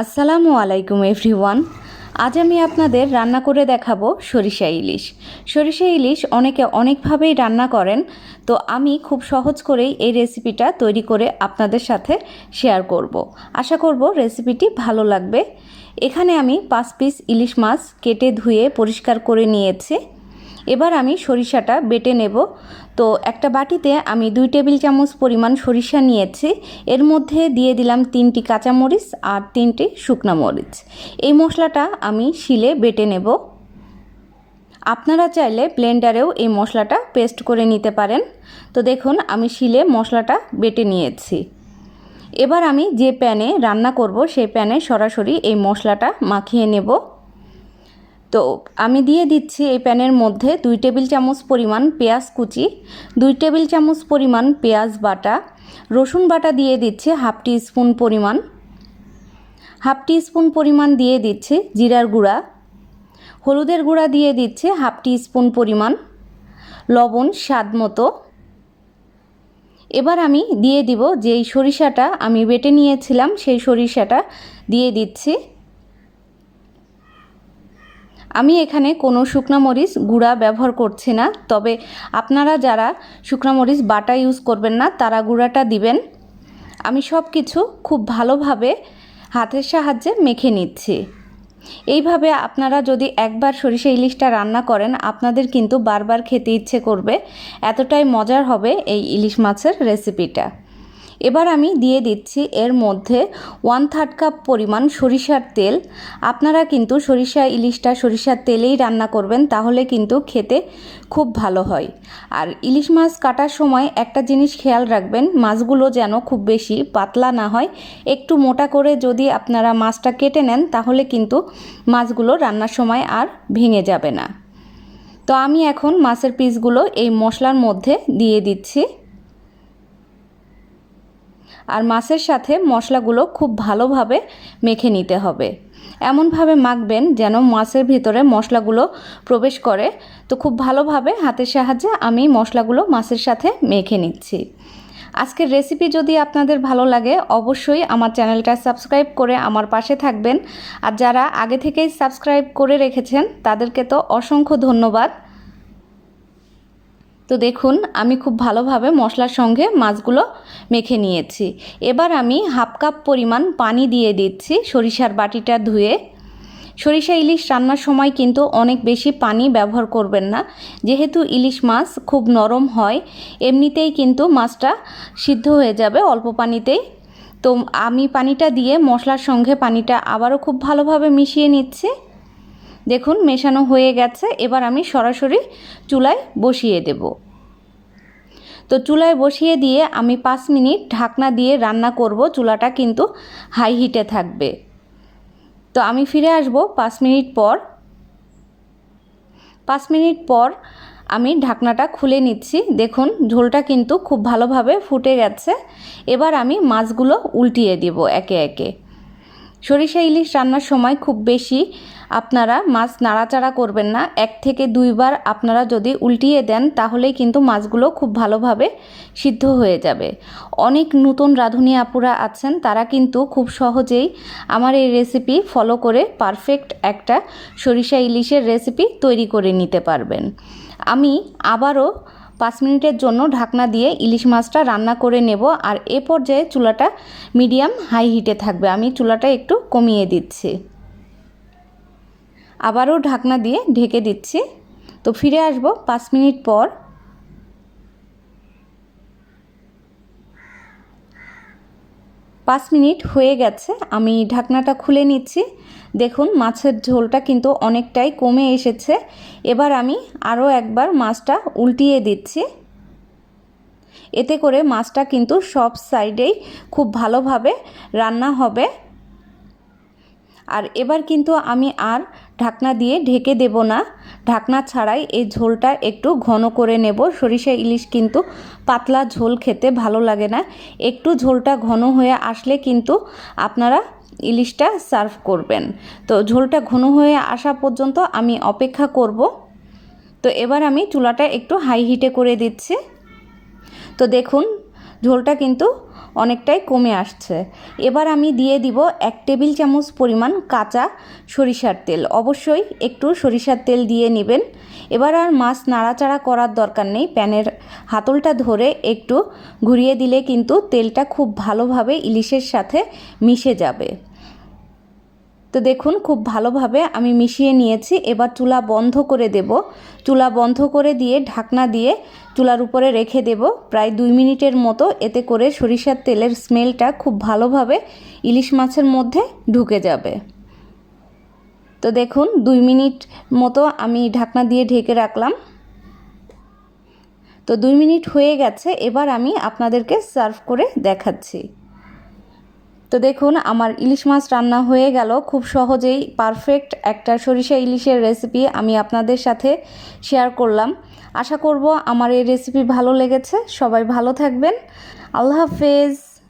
আসসালামু আলাইকুম এভরিওয়ান। আজ আমি আপনাদের রান্না করে দেখাবো সরিষা ইলিশ। সরিষা ইলিশ অনেকে অনেকভাবেই রান্না করেন, তো আমি খুব সহজ করেই এই রেসিপিটা তৈরি করে আপনাদের সাথে শেয়ার করব। আশা করব রেসিপিটি ভালো লাগবে। এখানে আমি 5 পিস ইলিশ মাছ কেটে ধুয়ে পরিষ্কার করে নিয়েছি। এবার আমি সরিষাটা বেটে নেব। তো একটা বাটিতে আমি 2 টেবিল চামচ পরিমাণ সরিষা নিয়েছি। এর মধ্যে দিয়ে দিলাম 3টি কাঁচামরিচ আর 3টি শুকনা মরিচ। এই মশলাটা আমি শিলে বেটে নেব। আপনারা চাইলে ব্লেন্ডারেও এই মশলাটা পেস্ট করে নিতে পারেন। তো দেখুন আমি শিলে মশলাটা বেটে নিয়েছি। এবার আমি যে প্যানে রান্না করব সেই প্যানে সরাসরি এই মশলাটা মাখিয়ে নেব। তো আমি দিয়ে দিচ্ছি এই প্যানের মধ্যে 2 টেবিল চামচ পরিমাণ পেঁয়াজ কুচি, 2 টেবিল চামচ পরিমাণ পেঁয়াজ বাটা, রসুন বাটা দিয়ে দিচ্ছি হাফ টি স্পুন পরিমাণ, হাফ টি স্পুন পরিমাণ দিয়ে দিচ্ছি জিরার গুঁড়া, হলুদের গুঁড়া দিয়ে দিচ্ছি হাফ টি স্পুন পরিমাণ, লবণ স্বাদ মতো। এবার আমি দিয়ে দিব যেই সরিষাটা আমি বেটে নিয়েছিলাম সেই সরিষাটা দিয়ে দিচ্ছি। আমি এখানে কোনো শুকনা মরিচ গুঁড়া ব্যবহার করছি না, তবে আপনারা যারা শুকনা মরিচ বাটা ইউজ করবেন না তারা গুঁড়াটা দিবেন। আমি সব কিছু খুব ভালোভাবে হাতের সাহায্যে মেখে নিচ্ছি। এইভাবে আপনারা যদি একবার সরিষা ইলিশটা রান্না করেন আপনাদের কিন্তু বারবার খেতে ইচ্ছে করবে, এতটাই মজার হবে এই ইলিশ মাছের রেসিপিটা। এবার আমি দিয়ে দিচ্ছি এর মধ্যে 1/3 কাপ পরিমাণ সরিষার তেল। আপনারা কিন্তু সরিষা ইলিশটা সরিষার তেলেই রান্না করবেন, তাহলে কিন্তু খেতে খুব ভালো হয়। আর ইলিশ মাছ কাটার সময় একটা জিনিস খেয়াল রাখবেন, মাছগুলো যেন খুব বেশি পাতলা না হয়। একটু মোটা করে যদি আপনারা মাছটা কেটে নেন তাহলে কিন্তু মাছগুলো রান্নার সময় আর ভেঙে যাবে না। তো আমি এখন মাছের পিসগুলো এই মশলার মধ্যে দিয়ে দিচ্ছি। আর মাছের সাথে মশলাগুলো খুব ভালোভাবে মেখে নিতে হবে। এমনভাবে মাখবেন যেন মাছের ভিতরে মশলাগুলো প্রবেশ করে। তো খুব ভালোভাবে হাতের সাহায্যে আমি মশলাগুলো মাছের সাথে মেখে নিচ্ছি। আজকের রেসিপি যদি আপনাদের ভালো লাগে অবশ্যই আমার চ্যানেলটা সাবস্ক্রাইব করে আমার পাশে থাকবেন। আর যারা আগে থেকেই সাবস্ক্রাইব করে রেখেছেন তাদেরকে তো অসংখ্য ধন্যবাদ। তো দেখুন আমি খুব ভালোভাবে মশলার সঙ্গে মাছগুলো মেখে নিয়েছি। এবার আমি হাফ কাপ পরিমাণ পানি দিয়ে দিচ্ছি সরিষার বাটিটা ধুয়ে। সরিষা ইলিশ রান্নার সময় কিন্তু অনেক বেশি পানি ব্যবহার করবেন না, যেহেতু ইলিশ মাছ খুব নরম হয়, এমনিতেই কিন্তু মাছটা সিদ্ধ হয়ে যাবে অল্প পানিতেই। তো আমি পানিটা দিয়ে মশলার সঙ্গে পানিটা আবারও খুব ভালোভাবে মিশিয়ে নিচ্ছি। দেখুন মেশানো হয়ে গেছে। এবার আমি সরাসরি চুলায় বসিয়ে দেব। তো চুলায় বসিয়ে দিয়ে আমি 5 মিনিট ঢাকনা দিয়ে রান্না করব। চুলাটা কিন্তু হাই হিটে থাকবে। তো আমি ফিরে আসব 5 মিনিট পর। 5 মিনিট পর আমি ঢাকনাটা খুলে নিচ্ছি। দেখুন ঝোলটা কিন্তু খুব ভালোভাবে ফুটে গেছে। এবার আমি মাছগুলো উল্টিয়ে দেব একে একে। সরিষা ইলিশ রান্নার সময় খুব বেশি আপনারা মাছ নাড়াচাড়া করবেন না। 1 থেকে 2 বার আপনারা যদি উল্টিয়ে দেন তাহলেই কিন্তু মাছগুলো খুব ভালোভাবে সিদ্ধ হয়ে যাবে। অনেক নতুন রাঁধুনি আপুরা আছেন, তারা কিন্তু খুব সহজেই আমার এই রেসিপি ফলো করে পারফেক্ট একটা সরিষা ইলিশের রেসিপি তৈরি করে নিতে পারবেন। আমি আবারও 5 মিনিটের জন্য ঢাকনা দিয়ে ইলিশ মাছটা রান্না করে নেব। আর এ পর্যায়ে চুলাটা মিডিয়াম হাই হিটে থাকবে। আমি চুলাটা একটু কমিয়ে দিচ্ছি। আবারও ঢাকনা দিয়ে ঢেকে দিচ্ছি। তো ফিরে আসব 5 মিনিট পর। 5 মিনিট হয়ে গেছে, আমি ঢাকনাটা খুলে নিচ্ছি। দেখুন মাছের ঝোলটা কিন্তু অনেকটাই কমে এসেছে। এবার আমি আরও একবার মাছটা উল্টিয়ে দিচ্ছি। এতে করে মাছটা কিন্তু সব সাইডেই খুব ভালোভাবে রান্না হবে। আর এবার কিন্তু আমি আর ঢাকনা দিয়ে ঢেকে দেব না, ঢাকনা ছাড়াই এই ঝোলটা একটু ঘন করে নেব। সরিষা ইলিশ কিন্তু পাতলা ঝোল খেতে ভালো লাগে না। একটু ঝোলটা ঘন হয়ে আসলে কিন্তু আপনারা ইলিশটা সার্ভ করবেন। তো ঝোলটা ঘন হয়ে আসা পর্যন্ত আমি অপেক্ষা করব। তো এবার আমি চুলাটা একটু হাই হিটে করে দিচ্ছি। তো দেখুন ঝোলটা কিন্তু অনেকটাই কমে আসছে। এবার আমি দিয়ে দিব 1 টেবিল চামচ পরিমাণ কাঁচা সরিষার তেল। অবশ্যই একটু সরিষার তেল দিয়ে নেবেন। এবার আর মাছ নাড়াচাড়া করার দরকার নেই, প্যানের হাতলটা ধরে একটু ঘুরিয়ে দিলে কিন্তু তেলটা খুব ভালোভাবে ইলিশের সাথে মিশে যাবে। তো দেখুন খুব ভালোভাবে আমি মিশিয়ে নিয়েছি। এবার চুলা বন্ধ করে দেব। চুলা বন্ধ করে দিয়ে ঢাকনা দিয়ে চুলার উপরে রেখে দেব প্রায় 2 মিনিটের মতো। এতে করে সরিষার তেলের স্মেলটা খুব ভালোভাবে ইলিশ মাছের মধ্যে ঢুকে যাবে। তো দেখুন 2 মিনিট মতো আমি ঢাকনা দিয়ে ঢেকে রাখলাম। তো 2 মিনিট হয়ে গেছে। এবার আমি আপনাদেরকে সার্ভ করে দেখাচ্ছি। তো দেখুন আমার ইলিশ মাছ রান্না হয়ে গেল। খুব সহজেই পারফেক্ট একটা সরিষা ইলিশের রেসিপি আমি আপনাদের সাথে শেয়ার করলাম। আশা করব আমার এই রেসিপি ভালো লেগেছে। সবাই ভালো থাকবেন। আল্লাহ হাফেজ।